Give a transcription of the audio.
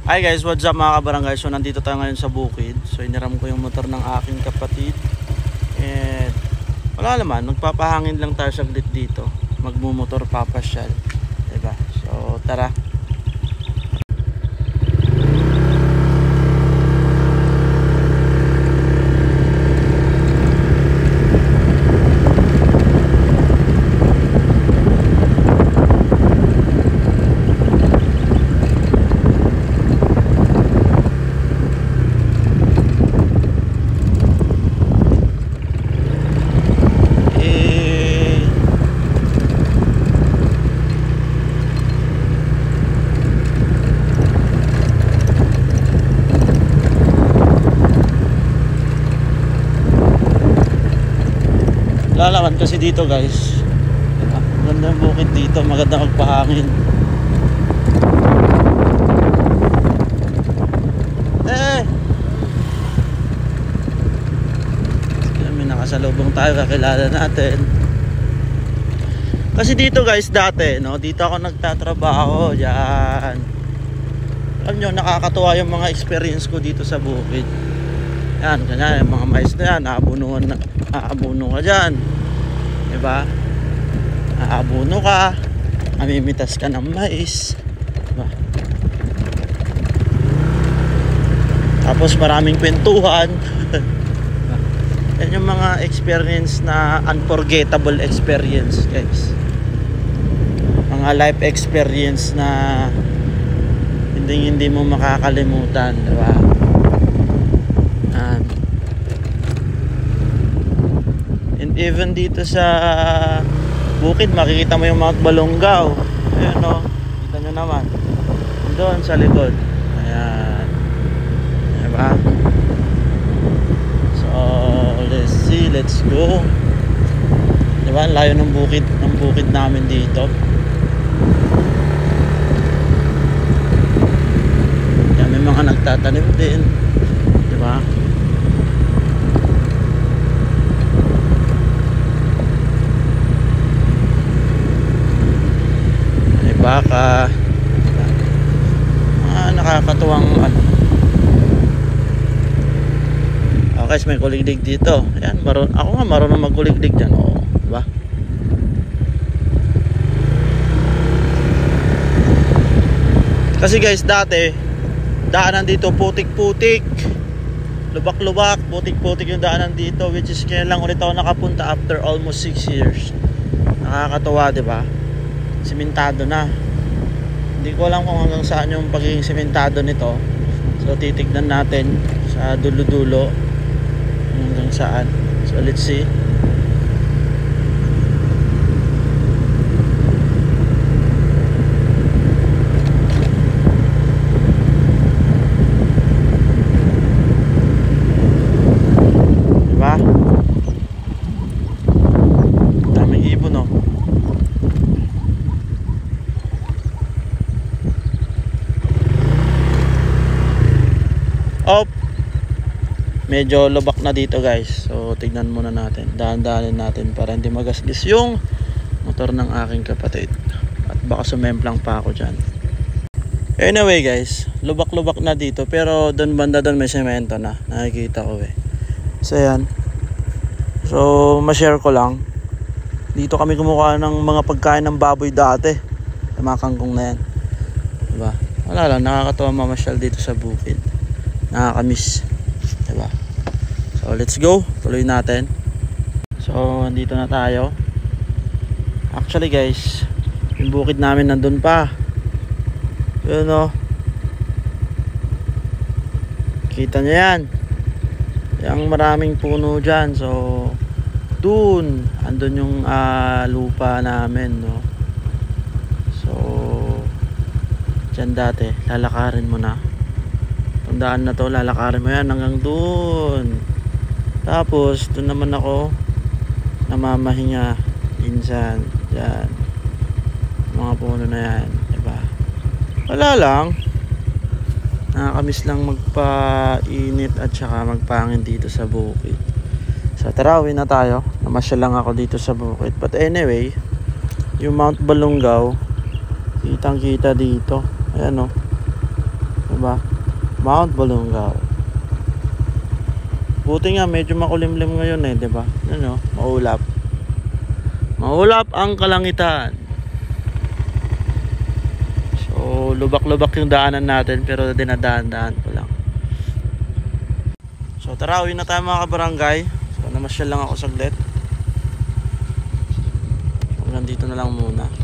Hi guys, what's up mga kabarangay? So nandito tayo ngayon sa bukid. So iniram ko yung motor ng aking kapatid. And wala naman, magpapahangin lang tayo saglit dito. Magmumotor papasyal, diba? So tara. Lalaman kasi dito guys, magandang bukid dito, magandang magpahangin. May nakasalubong tayo, kakilala natin. Kasi dito guys, dati no, dito ako nagtatrabaho diyan. Alam nyo, nakakatuwa yung mga experience ko dito sa bukid. Yan, kanya yung mga mais na yan, aabuno ka dyan, diba? Aabuno ka, mamimitas ka ng mais, diba? Tapos maraming kwentuhan. Yan yung mga experience na unforgettable experience guys. Mga life experience na hindi mo makakalimutan, diba? And even dito sa bukid makikita mo yung Mount Balongaw. Ayun o, kita nyo naman doon sa likod. Ayan, diba? So let's see, let's go. Diba, ang layo ng bukid namin dito. Yan, may mga nagtatanim din, diba? Baka nakakatuwang ano. Okay, may kuliglig dito. Ayan, ako nga marunong magkuliglig dyan. Oo, diba? Kasi guys, dati daanan dito putik-putik, lubak-lubak, putik-putik yung daanan dito, which is kaya lang ulit ako nakapunta after almost 6 years. Nakakatuwa, diba? Simentado na. Hindi ko alam kung hanggang saan yung pagiging simentado nito. So titignan natin sa dulo-dulo hanggang saan. So let's see. Diba? Daming ibon oh. Oh, medyo lubak na dito guys. So tignan muna natin, dahan-dahanin natin para hindi magasgas yung motor ng aking kapatid. At baka sumemplang pa ako dyan. Anyway guys, lubak-lubak na dito. Pero doon banda doon may semento na, nakikita ko eh. So yan. So ma-share ko lang. Dito kami kumukuha ng mga pagkain ng baboy dati, sa mga kangkong na yan, diba? Wala lang, nakakatawa mamasyal dito sa bukid. Nakakamiss, diba? So let's go, tuloy natin. So andito na tayo. Actually guys, yung bukid namin nandun pa. Yun o, kita nyo yan, yung maraming puno dyan. So dun, andun yung lupa namin, no? So dyan dati, lalakarin mo na daan na to, lalakarin mo yan hanggang doon. Tapos doon naman ako namamahinga minsan dyan, mga puno na yan, diba? Wala lang, nakakamiss lang magpainit at saka magpangin dito sa bukid. So tara, uwi na tayo. Namasyal lang ako dito sa bukid. But anyway, yung Mount Balongaw, kitang kita dito. Ayan o, ba? Mount Balungaw. Buti nga medyo makulimlim ngayon eh, 'di ba? Ano, maulap. Maulap ang kalangitan. So, lubak-lubak yung daanan natin pero dinadaan-daan ko lang. So, tara, uwi na tayo mga kabarangay. So, namasyal lang ako saglit. Hanggang dito na lang muna.